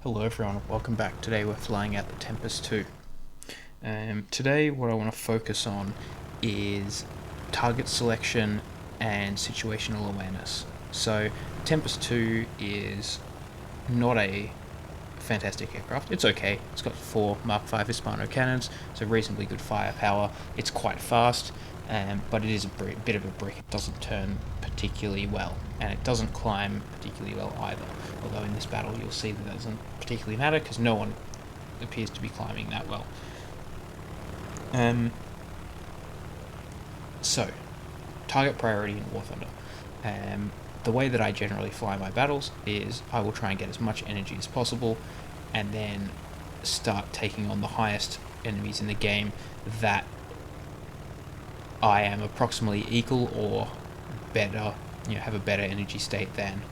Hello everyone, welcome back. Today we're flying out the Tempest 2. Today what I want to focus on is target selection and situational awareness. So Tempest 2 is not a fantastic aircraft. It's okay. It's got 4 Mark V Hispano cannons, so reasonably good firepower. It's quite fast, but it is a bit of a brick. It doesn't turn particularly well, and it doesn't climb particularly well either. Although in this battle you'll see that doesn't particularly matter because no one appears to be climbing that well. So, target priority in War Thunder. The way that I generally fly my battles is I will try and get as much energy as possible and then start taking on the highest enemies in the game that I am approximately equal or better, have a better energy state than,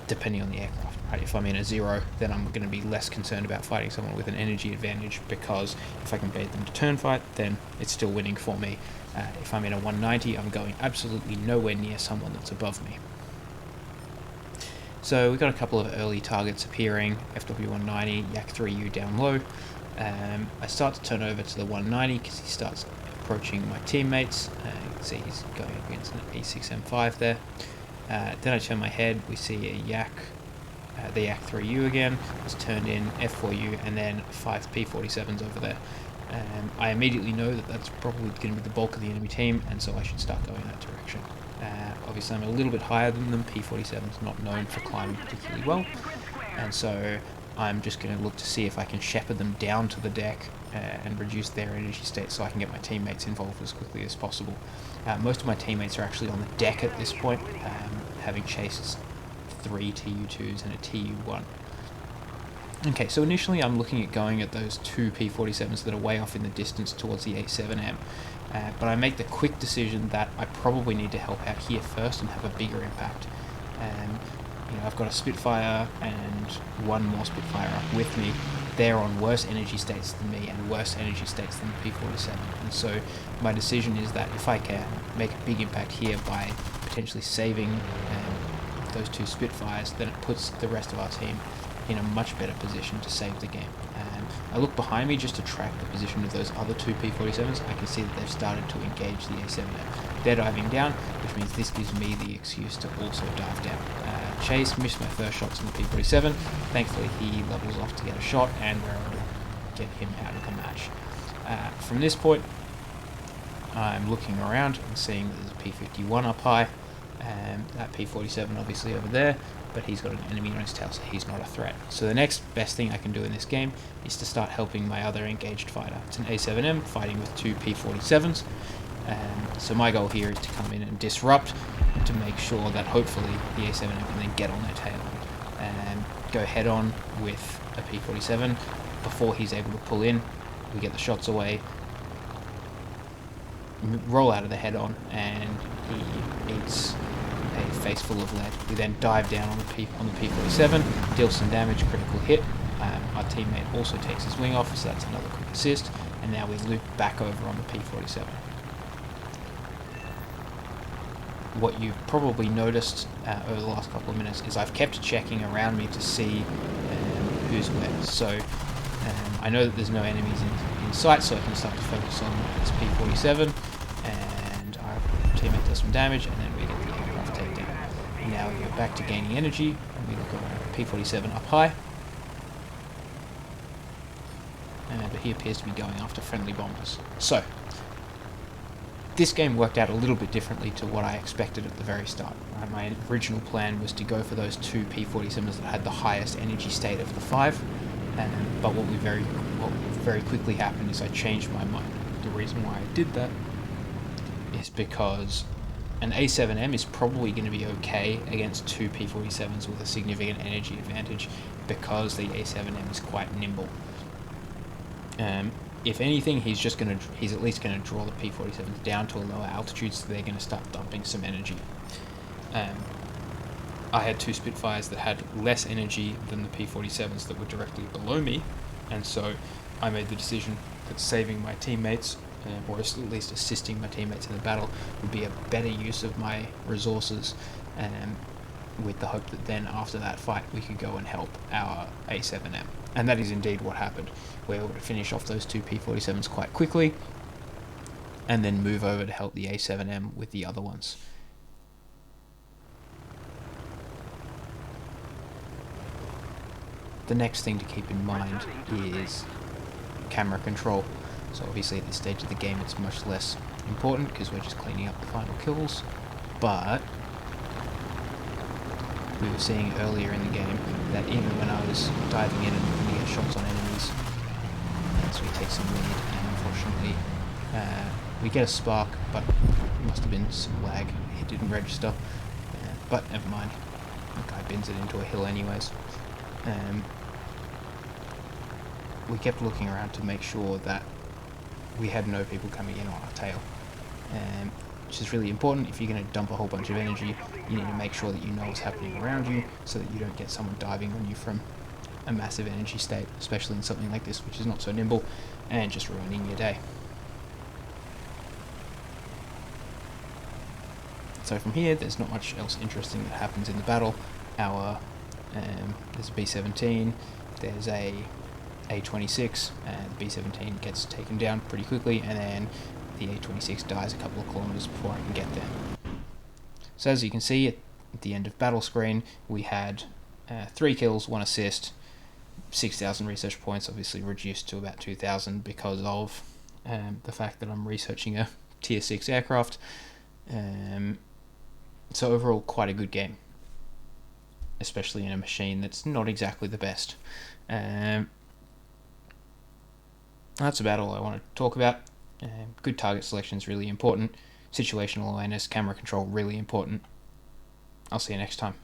depending on the aircraft. Right? If I'm in a 0, then I'm going to be less concerned about fighting someone with an energy advantage, because if I can bait them to turn fight, then it's still winning for me. If I'm in a 190, I'm going absolutely nowhere near someone that's above me. So we've got a couple of early targets appearing, FW190, Yak-3U down low. I start to turn over to the 190 because he starts approaching my teammates. You can see he's going up against an E6M5 there. Then I turn my head, we see a Yak, the Yak-3U again, is turned in, F4U, and then 5 P-47s over there. I immediately know that that's probably going to be the bulk of the enemy team, and so I should start going that direction. Obviously I'm a little bit higher than them. P-47's not known for climbing particularly well, and so I'm just going to look to see if I can shepherd them down to the deck and reduce their energy state so I can get my teammates involved as quickly as possible. Most of my teammates are actually on the deck at this point, having chased 3 TU2s and a TU1. Okay, so initially I'm looking at going at those 2 P-47s that are way off in the distance towards the A7M, but I make the quick decision that I probably need to help out here first and have a bigger impact. I've got a Spitfire and one more Spitfire up with me. They're on worse energy states than me and worse energy states than the P-47, and so my decision is that if I can make a big impact here by potentially saving those 2 Spitfires, then it puts the rest of our team in a much better position to save the game. I look behind me just to track the position of those other 2 P-47s. I can see that they've started to engage the A7M. They're diving down, which means this gives me the excuse to also dive down. Chase missed my first shots on the P-47. Thankfully he levels off to get a shot, and we're able to get him out of the match. From this point, I'm looking around and seeing that there's a P-51 up high, that P-47 obviously over there, but he's got an enemy on his tail, so he's not a threat. So the next best thing I can do in this game is to start helping my other engaged fighter. It's an A7M fighting with 2 P-47s, so my goal here is to come in and disrupt to make sure that hopefully the A7M can then get on their tail and go head on with a P-47 before he's able to pull in. We get the shots away, roll out of the head on, and he eats a face full of lead. We then dive down on the P-47, deal some damage, critical hit. Our teammate also takes his wing off, so that's another quick assist, and now we loop back over on the P-47. What you've probably noticed over the last couple of minutes is I've kept checking around me to see who's where. So I know that there's no enemies in sight, so I can start to focus on this P-47, and our teammate does some damage, and then we get the aircraft takedown. Now we go back to gaining energy, and we look at P-47 up high, but he appears to be going after friendly bombers. So this game worked out a little bit differently to what I expected at the very start. My original plan was to go for those 2 P-47s that had the highest energy state of the 5, but what very quickly happened is I changed my mind. The reason why I did that is because an A7M is probably going to be okay against 2 P-47s with a significant energy advantage, because the A7M is quite nimble. If anything, he's at least going to draw the P-47s down to a lower altitude, so they're going to start dumping some energy. I had 2 Spitfires that had less energy than the P-47s that were directly below me, and so I made the decision that saving my teammates, or at least assisting my teammates in the battle, would be a better use of my resources with the hope that then after that fight we could go and help our A7M. And that is indeed what happened. We were able to finish off those two P47s quite quickly and then move over to help the A7M with the other ones. The next thing to keep in mind is camera control. So obviously at this stage of the game it's much less important because we're just cleaning up the final kills, but we were seeing earlier in the game that even when I was diving in and looking to get shots on enemies, so we take some lead, and unfortunately we get a spark, but it must have been some lag, it didn't register, but never mind, the guy bins it into a hill anyways. We kept looking around to make sure that we had no people coming in on our tail, which is really important. If you're going to dump a whole bunch of energy, you need to make sure that you know what's happening around you so that you don't get someone diving on you from a massive energy state, especially in something like this which is not so nimble and just ruining your day. So from here there's not much else interesting that happens in the battle. There's a B-17, there's a A-26, and the B-17 gets taken down pretty quickly, and then the A-26 dies a couple of kilometers before I can get there. So as you can see at the end of battle screen, we had 3 kills, 1 assist, 6,000 research points, obviously reduced to about 2,000 because of the fact that I'm researching a tier 6 aircraft. So overall quite a good game, especially in a machine that's not exactly the best. That's about all I want to talk about. Good target selection is really important. Situational awareness, camera control, really important. I'll see you next time.